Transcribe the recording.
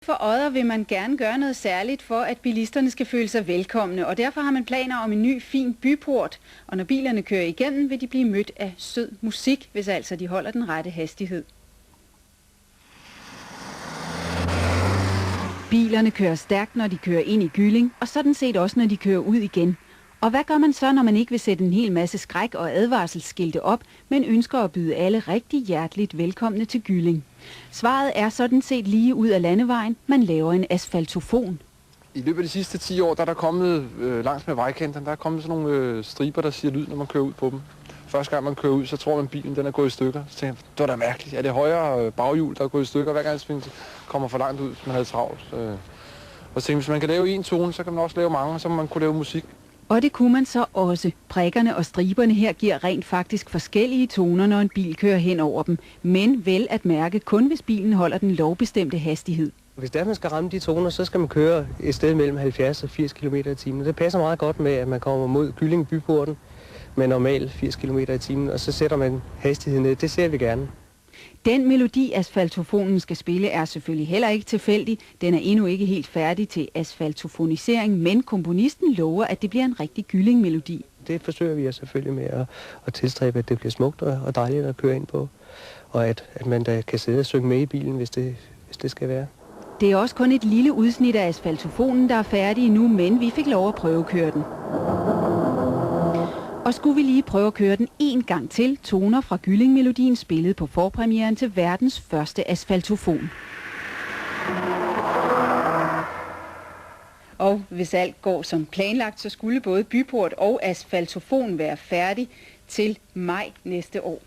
For Odder vil man gerne gøre noget særligt for, at bilisterne skal føle sig velkomne, og derfor har man planer om en ny, fin byport. Og når bilerne kører igennem, vil de blive mødt af sød musik, hvis altså de holder den rette hastighed. Bilerne kører stærkt, når de kører ind i Gylling, og sådan set også, når de kører ud igen. Og hvad gør man så, når man ikke vil sætte en hel masse skræk- og advarselsskilte op, men ønsker at byde alle rigtig hjerteligt velkomne til Gylling? Svaret er sådan set lige ud af landevejen. Man laver en asfaltofon. I løbet af de sidste 10 år, der er der kommet langs med vejkanterne, der er kommet sådan nogle striber, der siger lyd, når man kører ud på dem. Første gang man kører ud, så tror man, at bilen den er gået i stykker. Så tænker jeg, det var da mærkeligt. Er det højre baghjul, der er gået i stykker, hver gang man kommer for langt ud, hvis man havde travlt? Og så tænkte jeg, hvis man kan lave en tone, så kan man også lave mange, så man kunne lave musik. Og det kunne man så også. Prikkerne og striberne her giver rent faktisk forskellige toner, når en bil kører hen over dem. Men vel at mærke kun, hvis bilen holder den lovbestemte hastighed. Hvis der man skal ramme de toner, så skal man køre et sted mellem 70 og 80 km i timen. Det passer meget godt med, at man kommer mod Gylling byporten med normalt 80 km i timen, og så sætter man hastigheden ned. Det ser vi gerne. Den melodi, asfaltofonen skal spille, er selvfølgelig heller ikke tilfældig. Den er endnu ikke helt færdig til asfaltofonisering, men komponisten lover, at det bliver en rigtig Gylling-melodi. Det forsøger vi selvfølgelig med at tilstræbe, at det bliver smukt og dejligt at køre ind på, og at man da kan sidde og synge med i bilen, hvis det skal være. Det er også kun et lille udsnit af asfaltofonen, der er færdig nu, men vi fik lov at prøvekøre den. Og skulle vi lige prøve at køre den en gang til, toner fra Gylling-melodien spillet på forpremieren til verdens første asfaltofon. Og hvis alt går som planlagt, så skulle både byport og asfaltofon være færdig til maj næste år.